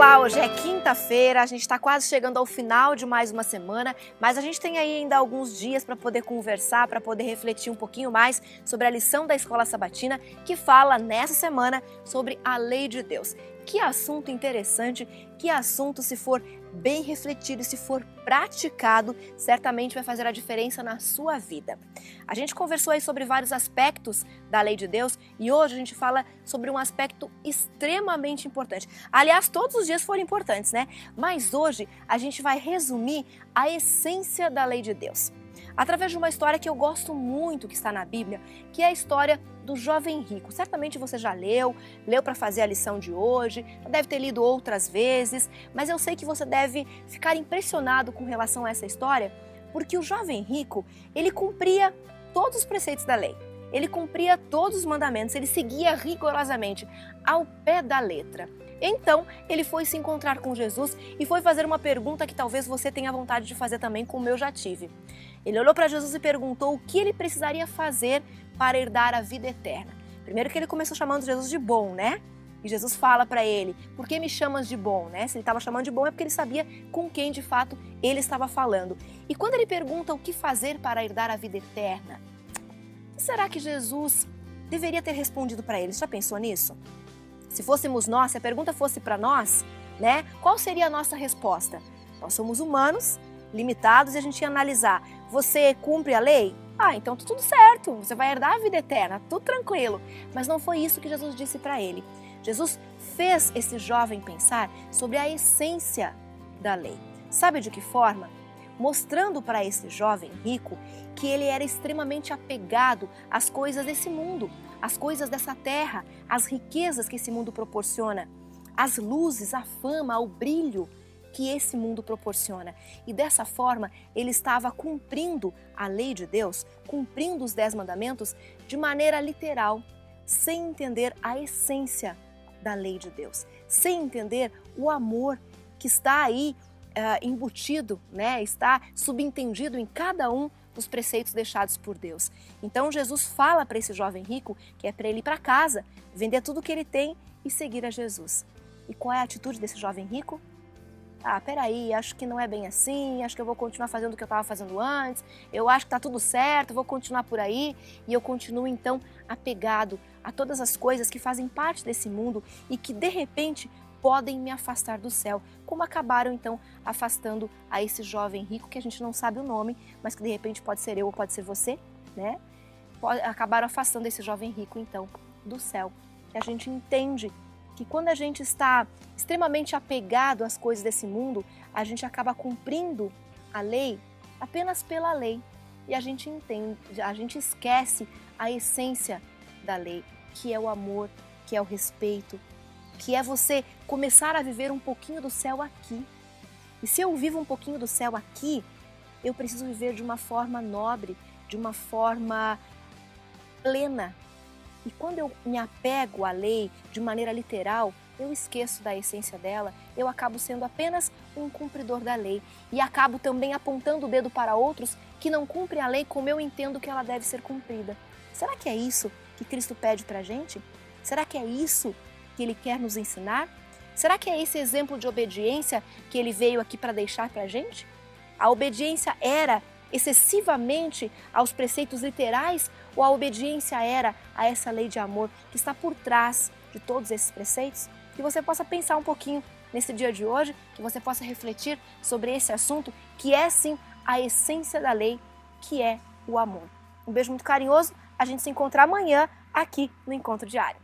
Olá, hoje é quinta-feira, a gente está quase chegando ao final de mais uma semana, mas a gente tem aí ainda alguns dias para poder conversar, para poder refletir um pouquinho mais sobre a lição da Escola Sabatina, que fala nessa semana sobre a lei de Deus. Que assunto interessante, que assunto, se for bem refletido e se for praticado, certamente vai fazer a diferença na sua vida. A gente conversou aí sobre vários aspectos da lei de Deus e hoje a gente fala sobre um aspecto extremamente importante. Aliás, todos os dias foram importantes, né? Mas hoje a gente vai resumir a essência da lei de Deus, através de uma história que eu gosto muito, que está na Bíblia, que é a história do jovem rico. Certamente você já leu para fazer a lição de hoje, deve ter lido outras vezes, mas eu sei que você deve ficar impressionado com relação a essa história, porque o jovem rico, ele cumpria todos os preceitos da lei, ele cumpria todos os mandamentos, ele seguia rigorosamente, ao pé da letra. Então, ele foi se encontrar com Jesus e foi fazer uma pergunta que talvez você tenha vontade de fazer também, como eu já tive. Ele olhou para Jesus e perguntou o que ele precisaria fazer para herdar a vida eterna. Primeiro que ele começou chamando Jesus de bom, né? E Jesus fala para ele, por que me chamas de bom, né? Se ele estava chamando de bom é porque ele sabia com quem de fato ele estava falando. E quando ele pergunta o que fazer para herdar a vida eterna, o que será que Jesus deveria ter respondido para ele? Já pensou nisso? Se fôssemos nós, se a pergunta fosse para nós, né? Qual seria a nossa resposta? Nós somos humanos, limitados, e a gente ia analisar. Você cumpre a lei? Ah, então tá tudo certo, você vai herdar a vida eterna, tudo tranquilo. Mas não foi isso que Jesus disse para ele. Jesus fez esse jovem pensar sobre a essência da lei. Sabe de que forma? Mostrando para esse jovem rico que ele era extremamente apegado às coisas desse mundo, às coisas dessa terra, às riquezas que esse mundo proporciona, às luzes, à fama, ao brilho que esse mundo proporciona. E dessa forma, ele estava cumprindo a lei de Deus, cumprindo os 10 mandamentos de maneira literal, sem entender a essência da lei de Deus, sem entender o amor que está aí embutido, né? Está subentendido em cada um dos preceitos deixados por Deus. Então Jesus fala para esse jovem rico que é para ele ir para casa, vender tudo o que ele tem e seguir a Jesus. E qual é a atitude desse jovem rico? Ah, peraí, acho que não é bem assim, acho que eu vou continuar fazendo o que eu estava fazendo antes, eu acho que está tudo certo, vou continuar por aí, e eu continuo então apegado a todas as coisas que fazem parte desse mundo e que de repente podem me afastar do céu, como acabaram então afastando a esse jovem rico, que a gente não sabe o nome, mas que de repente pode ser eu ou pode ser você, né? Acabaram afastando esse jovem rico então do céu. E a gente entende que quando a gente está extremamente apegado às coisas desse mundo, a gente acaba cumprindo a lei apenas pela lei. E a gente entende, a gente esquece a essência da lei, que é o amor, que é o respeito, que é você começar a viver um pouquinho do céu aqui. E se eu vivo um pouquinho do céu aqui, eu preciso viver de uma forma nobre, de uma forma plena. E quando eu me apego à lei de maneira literal, eu esqueço da essência dela, eu acabo sendo apenas um cumpridor da lei e acabo também apontando o dedo para outros que não cumprem a lei como eu entendo que ela deve ser cumprida. Será que é isso que Cristo pede para a gente? Será que é isso que Ele quer nos ensinar? Será que é esse exemplo de obediência que Ele veio aqui para deixar para a gente? A obediência era excessivamente aos preceitos literais ou a obediência era a essa lei de amor que está por trás de todos esses preceitos? Que você possa pensar um pouquinho nesse dia de hoje, que você possa refletir sobre esse assunto que é sim a essência da lei, que é o amor. Um beijo muito carinhoso, a gente se encontra amanhã aqui no Encontro Diário.